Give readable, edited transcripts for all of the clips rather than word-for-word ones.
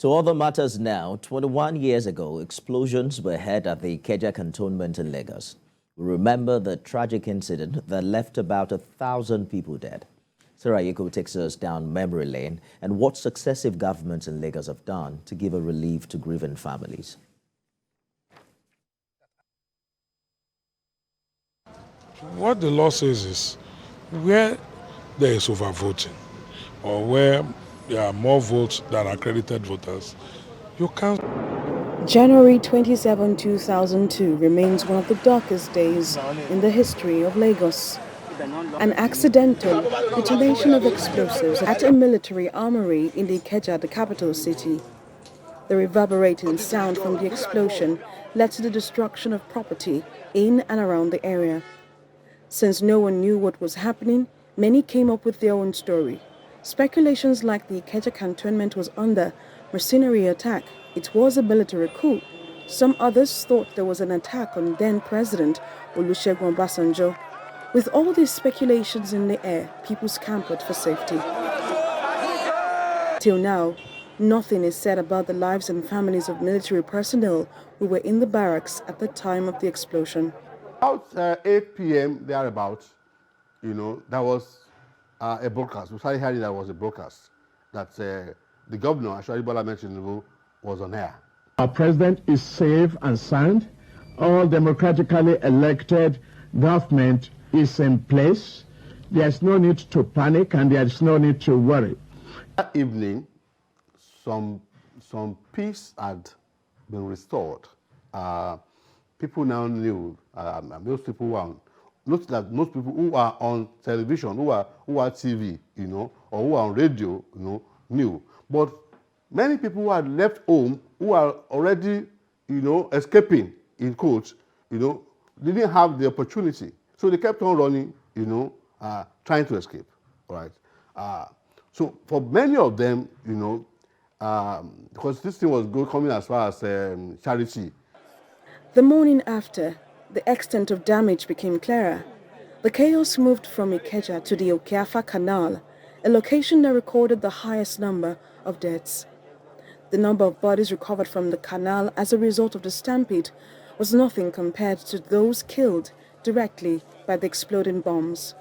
To other matters now, 21 years ago, explosions were heard at the Ikeja cantonment in Lagos. We remember the tragic incident that left about 1,000 people dead. Sarah Yeko takes us down memory lane and what successive governments in Lagos have done to give a relief to grieving families. What the law says is, where there is overvoting or where there are more votes than accredited voters, you can't. January 27, 2002 remains one of the darkest days in the history of Lagos. An accidental detonation of explosives at a military armory in the Ikeja, the capital city. The reverberating sound from the explosion led to the destruction of property in and around the area. Since no one knew what was happening, many came up with their own story. Speculations like the Ikeja cantonment was under mercenary attack. It was a military coup. Some others thought there was an attack on then-President Olusegun Obasanjo. With all these speculations in the air, people scampered for safety. Till now, nothing is said about the lives and families of military personnel who were in the barracks at the time of the explosion. About 8 p.m. thereabouts, there was a broadcast. We started hearing that was a broadcast that the governor, Ashwari Bola mentioned, was on air. Our president is safe and sound. All democratically elected government is in place. There's no need to panic and there's no need to worry. That evening, some peace had been restored. People now knew, most people were, not that most people who are on television, who are TV, or who are on radio, knew. But many people who had left home, who are already, escaping, in quotes, didn't have the opportunity. So they kept on running, trying to escape, all right? So for many of them, because this thing was coming as far as charity. The morning after, the extent of damage became clearer. The chaos moved from Ikeja to the Okeafa Canal, a location that recorded the highest number of deaths. The number of bodies recovered from the canal as a result of the stampede was nothing compared to those killed directly by the exploding bombs.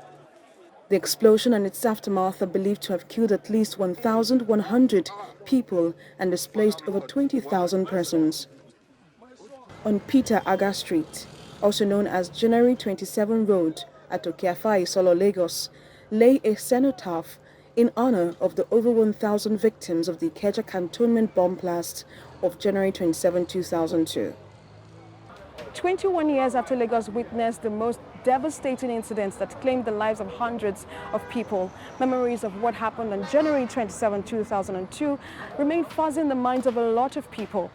The explosion and its aftermath are believed to have killed at least 1,100 people and displaced over 20,000 persons. On Peter Aga Street, also known as January 27 Road at Okeafa, Isolo, Lagos, lay a cenotaph in honor of the over 1,000 victims of the Ikeja cantonment bomb blast of January 27, 2002. 21 years after Lagos witnessed the most devastating incidents that claimed the lives of hundreds of people, memories of what happened on January 27, 2002 remain fuzzy in the minds of a lot of people.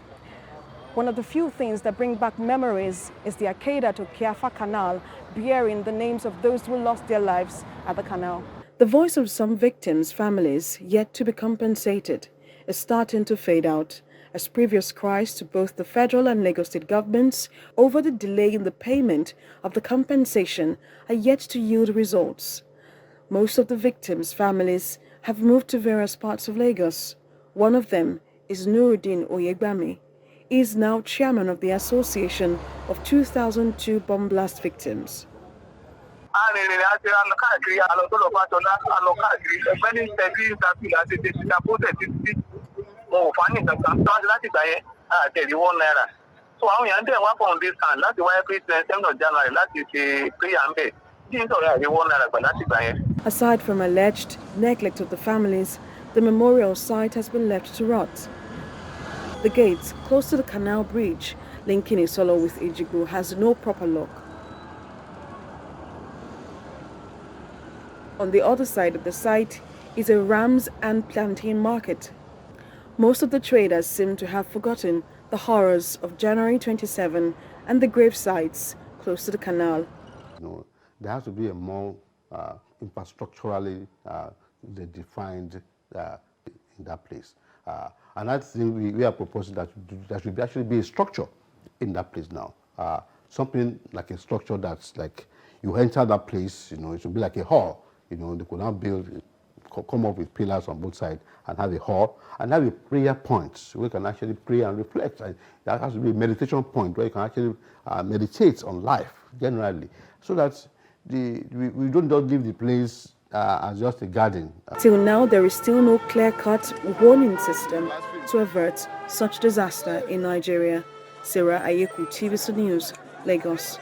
One of the few things that bring back memories is the Ikeja to Okeafa Canal, bearing the names of those who lost their lives at the canal. The voice of some victims' families, yet to be compensated, is starting to fade out, as previous cries to both the federal and Lagos state governments over the delay in the payment of the compensation are yet to yield results. Most of the victims' families have moved to various parts of Lagos. One of them is Nuruddin Oyegbami. He is now chairman of the Association of 2002 bomb blast victims. Aside from alleged neglect of the families, the memorial site has been left to rot. The gates close to the canal bridge linking Isolo with Ejigbo has no proper lock. On the other side of the site is a rams and plantain market. Most of the traders seem to have forgotten the horrors of January 27 and the grave sites close to the canal. There has to be a more infrastructurally defined in that place. And I think we are proposing that there should actually be a structure in that place now. Something like a structure that's like you enter that place, it should be like a hall. They could now build come up with pillars on both sides and have a hall and have a prayer point where you can actually pray and reflect. And that has to be a meditation point where you can actually meditate on life generally, so that we don't just leave the place as just a garden. Till now, there is still no clear-cut warning system to avert such disaster in Nigeria. Sarah Ayeku, TVC News, Lagos.